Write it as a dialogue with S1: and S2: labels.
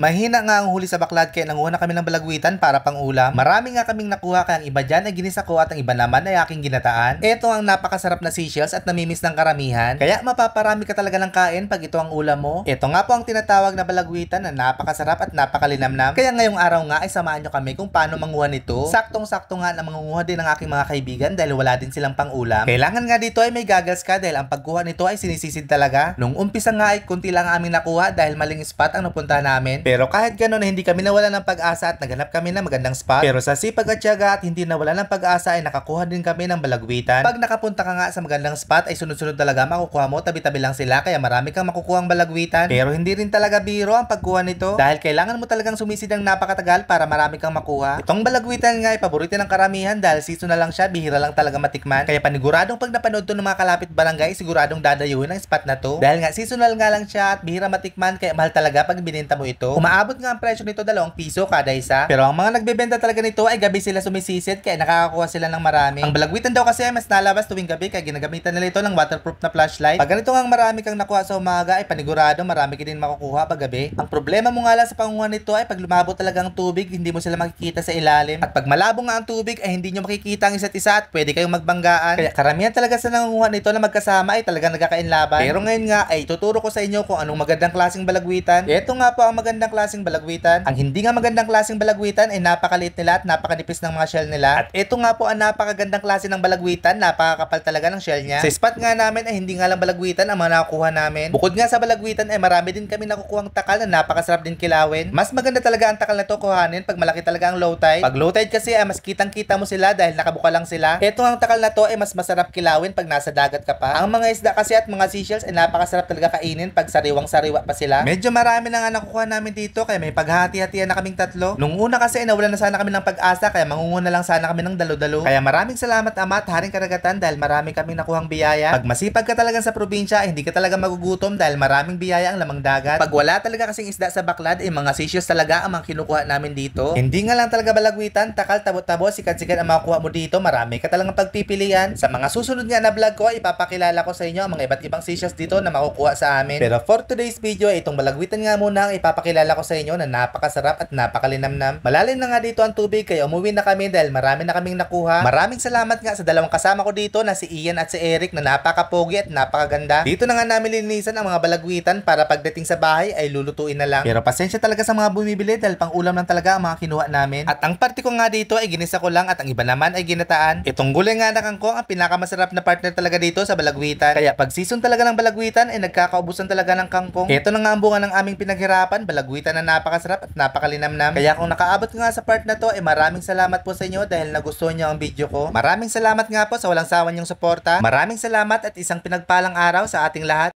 S1: Mahina nga ang huli sa baklad kaya nanguha na kami ng balagwitan para pang ulam. Marami nga kaming nakuha kaya ang iba dyan ay ginisa ko at ang iba naman ay aking ginataan. Ito ang napakasarap na seashells at namimiss ng karamihan. Kaya mapaparami ka talaga ng kain pag ito ang ulam mo. Ito nga po ang tinatawag na balagwitan na napakasarap at napakalinamnam. Kaya ngayong araw nga ay samahan nyo kami kung paano manguha nito. Saktong-sakto nga na manguha din ng aking mga kaibigan dahil wala din silang pang ulam. Kailangan nga dito ay may goggles ka dahil ang pagkuha nito ay sinisisid talaga. Nung umpisa nga ay kunti lang ang aming nakuha dahil maling spot ang napuntahan namin. Pero kahit ganoon hindi kami nawala ng pag-asa at naghanap kami ng magandang spot. Pero sa sipag at tiyaga at hindi nawala ng pag-asa ay nakakuha din kami ng balagwitan. Pag nakapunta ka nga sa magandang spot ay sunod-sunod talaga makukuha mo, tabi-tabi lang sila kaya marami kang makukuhang balagwitan. Pero hindi rin talaga biro ang pagkuha nito dahil kailangan mo talagang sumisid ng napakatagal para marami kang makuha. Itong balagwitan nga ay paborito ng karamihan dahil seasonal lang siya, bihira lang talaga matikman. Kaya paniguradong pag napanood to ng mga kalapit barangay, siguradong dadayuhin ang spot na to. Dahil nga seasonal nga lang siya at bihira matikman kaya mahal talaga pag bininta mo ito. Umaabot nga ang presyo nito 2 piso kada isa. Pero ang mga nagbebenta talaga nito ay gabi sila sumisisid kaya nakakakuha sila ng marami. Ang balagwitan daw kasi ay mas nalabas tuwing gabi kaya ginagamitan nila ito ng waterproof na flashlight. Pag ganito nga marami kang nakuha sa umaga ay panigurado marami ka din makukuha pag gabi. Ang problema mo nga lang sa pangunguha nito ay pag lumabo talaga ang tubig hindi mo sila makikita sa ilalim. At pag malabo nga ang tubig ay hindi nyo makikita ang isa't isa at pwede kayong magbanggaan. Kaya karamihan talaga sa nangunguha nito na magkasama ay talagang nagkakainlaban. Pero ngayon nga ay tuturo ko sa inyo kung anong magandang klaseng balagwitan. Ito nga po ang magandang klaseng balagwitan. Ang hindi nga magandang klaseng balagwitan ay napakaliit nila at napakanipis ng mga shell nila. At ito nga po ang napakagandang klase ng balagwitan, napakakapal talaga ng shell niya. Sa spot nga namin ay hindi nga lang balagwitan ang mga nakukuha namin. Bukod nga sa balagwitan ay marami din kami nakukuhang takal na napakasarap din kilawin. Mas maganda talaga ang takal na to kuhanin pag malaki talaga ang low tide. Pag low tide kasi ay mas kitang-kita mo sila dahil nakabuka lang sila. Ito ang takal na to ay mas masarap kilawin pag nasa dagat ka pa. Ang mga isda kasi at mga seashells ay napakasarap talaga kainin pag sariwang-sariwa pa sila. Medyo marami na nga nakukuha namin dito kaya may paghahati-hatian na kaming tatlo. Nung una kasi ay nawalan na sana kami ng pag-asa kaya mangunguna lang sana kami ng dalo-dalo. Kaya maraming salamat Ama at Haring Karagatan dahil marami kaming nakuhang biyaya. Pag masipag ka talaga sa probinsya ay hindi ka talaga magugutom dahil maraming biyaya ang lamang dagat. Pag wala talaga kasing isda sa baklad ay mga seashells talaga ang mga kinukuha namin dito. Hindi nga lang talaga balagwitan, takal, tabo-tabo, sikat-sikat ang makukuha mo dito. Marami ka talagang pagpipilian. Sa mga susunod nga na vlog ko ay ipapakilala ko sa inyo ang mga iba't ibang seashells dito na makukuha sa amin. Pero for today's video ay itong balagwitan nga muna ang ipapakilala ko sa inyo na napakasarap at napakalinamnam. Malalim na nga dito ang tubig kaya umuwi na kami dahil marami na kaming nakuha. Maraming salamat nga sa dalawang kasama ko dito na si Ian at si Eric na napakapogi at napakaganda. Dito na nga namin linisan ang mga balagwitan para pagdating sa bahay ay lulutuin na lang. Pero pasensya talaga sa mga bumibili dahil pang ulam lang talaga ang mga kinuha namin. At ang parte ko nga dito ay ginisa ko lang at ang iba naman ay ginataan. Itong gulay nga na kangkong ang pinakamasarap na partner talaga dito sa balagwitan. Kaya pag season talaga ng balagwitan ay nagkakaubusan talaga ng kangkong. Ito na nga ang bunga ng aming pinaghirapan, balagwitan na napakasarap at napakalinamnam. Kaya kung nakaabot nga sa part na to ay maraming salamat po sa inyo dahil nagustuhan niyo ang video ko. Maraming salamat nga po sa walang sawa niyong suporta. Maraming salamat at isang pinagpalang araw sa ating lahat.